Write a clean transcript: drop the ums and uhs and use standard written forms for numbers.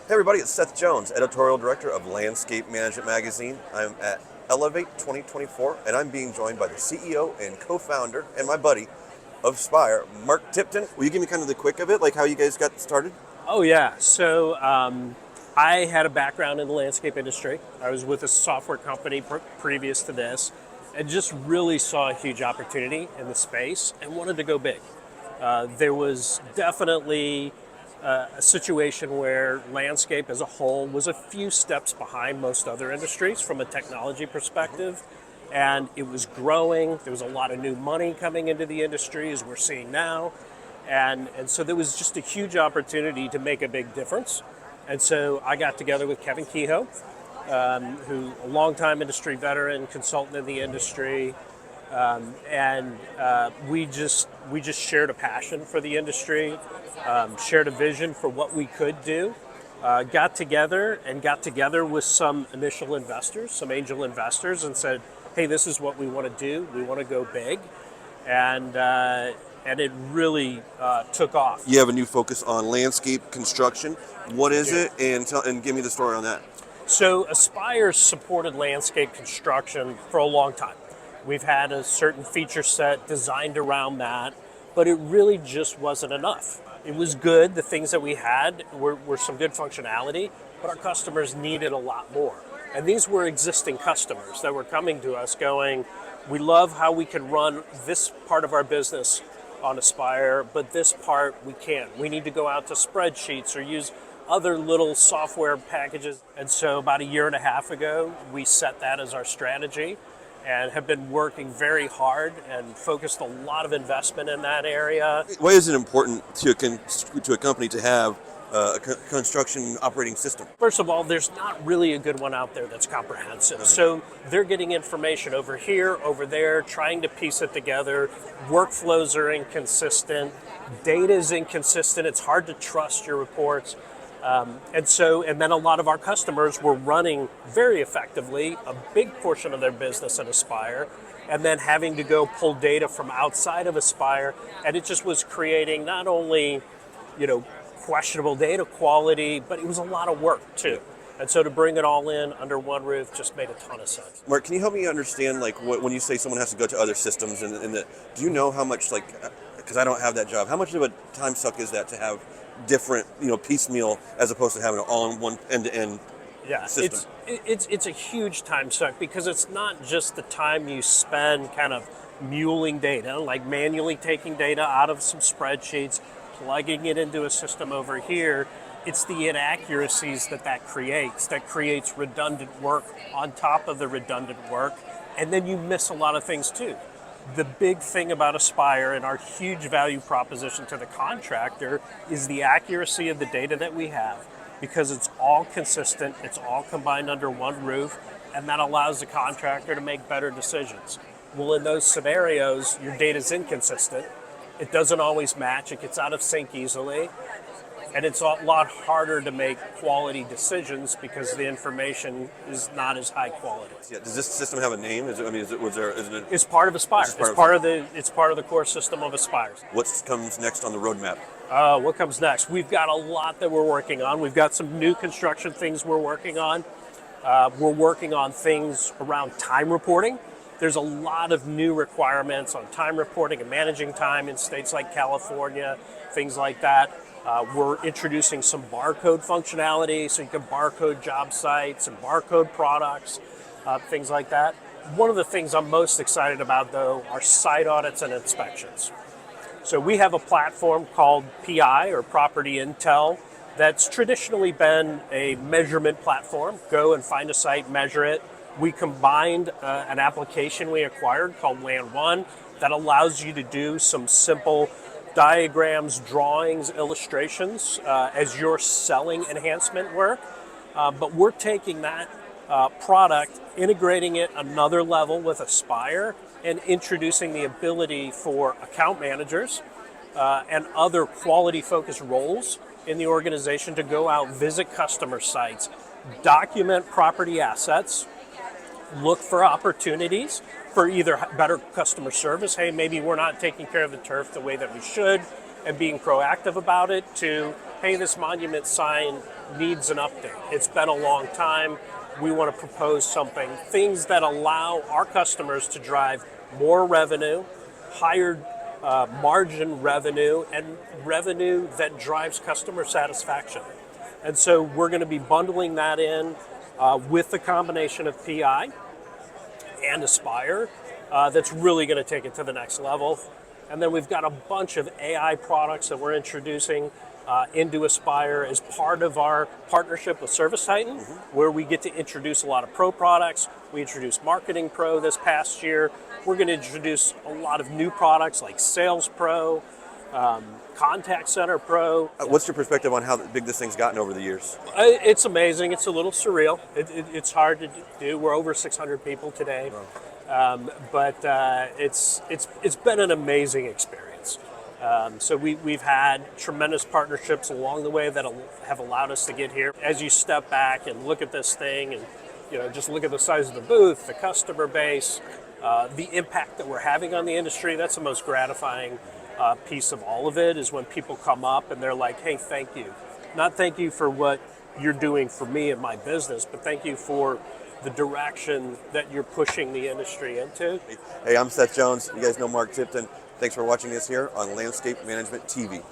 Hey everybody, it's Seth Jones, Editorial Director of Landscape Management Magazine. I'm at Elevate 2024, and I'm being joined by the CEO and co-founder and my buddy of Spire, Mark Tipton. Will you give me kind of the quick of it, like how you guys got started? Oh yeah. I had a background in the landscape industry. I was with a software company previous to this, and just really saw a huge opportunity in the space and wanted to go big. There was definitely a situation where landscape as a whole was a few steps behind most other industries from a technology perspective, and it was growing. There was a lot of new money coming into the industry, as we're seeing now. And so there was just a huge opportunity to make a big difference. And so I got together with Kevin Kehoe, who a longtime industry veteran, consultant in the industry, and we just shared a passion for the industry, shared a vision for what we could do. Got together with some initial investors, some angel investors, and said, "Hey, this is what we want to do. We want to go big," and it really took off. You have a new focus on landscape construction. What is it? And give me the story on that. So Aspire supported landscape construction for a long time. We've had a certain feature set designed around that, but it really just wasn't enough. It was good. The things that we had were some good functionality, but our customers needed a lot more. And these were existing customers that were coming to us going, "We love how we can run this part of our business on Aspire, but this part we can't. We need to go out to spreadsheets or use other little software packages." And so about a year and a half ago, we set that as our strategy and have been working very hard and focused a lot of investment in that area. Why is it important to a company to have a construction operating system? First of all, there's not really a good one out there that's comprehensive. So they're getting information over here, over there, trying to piece it together. Workflows are inconsistent. Data is inconsistent. It's hard to trust your reports. And then a lot of our customers were running very effectively a big portion of their business at Aspire, and then having to go pull data from outside of Aspire, and it just was creating not only, questionable data quality, but it was a lot of work too. And so to bring it all in under one roof just made a ton of sense. Mark, can you help me understand, like, when you say someone has to go to other systems, do you know how much, like, because I don't have that job, how much of a time suck is that to have different, piecemeal, as opposed to having it all in one end-to-end system? It's a huge time suck, because it's not just the time you spend kind of muling data, like manually taking data out of some spreadsheets, plugging it into a system over here. It's the inaccuracies that creates redundant work on top of the redundant work, and then you miss a lot of things too. The big thing about Aspire and our huge value proposition to the contractor is the accuracy of the data that we have, because it's all consistent, it's all combined under one roof, and that allows the contractor to make better decisions. Well, in those scenarios, your data's inconsistent. It doesn't always match, it gets out of sync easily, and it's a lot harder to make quality decisions because the information is not as high quality. Yeah. Does this system have a name? It's part of Aspire. It's part of the core system of Aspire. What comes next on the roadmap? What comes next? We've got a lot that we're working on. We've got some new construction things we're working on. We're working on things around time reporting. There's a lot of new requirements on time reporting and managing time in states like California, things like that. We're introducing some barcode functionality, so you can barcode job sites and barcode products, things like that. One of the things I'm most excited about, though, are site audits and inspections. So we have a platform called PI, or Property Intel, that's traditionally been a measurement platform. Go and find a site, measure it. We combined an application we acquired called Land One that allows you to do some simple diagrams, drawings, illustrations as your selling enhancement work. But we're taking that product, integrating it another level with Aspire, and introducing the ability for account managers and other quality-focused roles in the organization to go out, visit customer sites, document property assets, look for opportunities for either better customer service. Hey, maybe we're not taking care of the turf the way that we should, and being proactive about it to, hey, this monument sign needs an update. It's been a long time. We want to propose something. Things that allow our customers to drive more revenue, higher margin revenue, and revenue that drives customer satisfaction. And so we're going to be bundling that in with the combination of PI and Aspire that's really going to take it to the next level. And then we've got a bunch of AI products that we're introducing into Aspire as part of our partnership with Service Titan, where we get to introduce a lot of pro products. We introduced Marketing Pro this past year. We're going to introduce a lot of new products like Sales Pro, Contact Center Pro. What's your perspective on how big this thing's gotten over the years? It's amazing. It's a little surreal. It's hard to do. We're over 600 people today, but it's been an amazing experience. So we've had tremendous partnerships along the way that have allowed us to get here. As you step back and look at this thing, and just look at the size of the booth, the customer base, the impact that we're having on the industry. That's the most gratifying piece of all of it, is when people come up and they're like, hey, thank you. Not thank you for what you're doing for me and my business, but thank you for the direction that you're pushing the industry into. Hey, I'm Seth Jones. You guys know Mark Tipton. Thanks for watching this here on Landscape Management TV.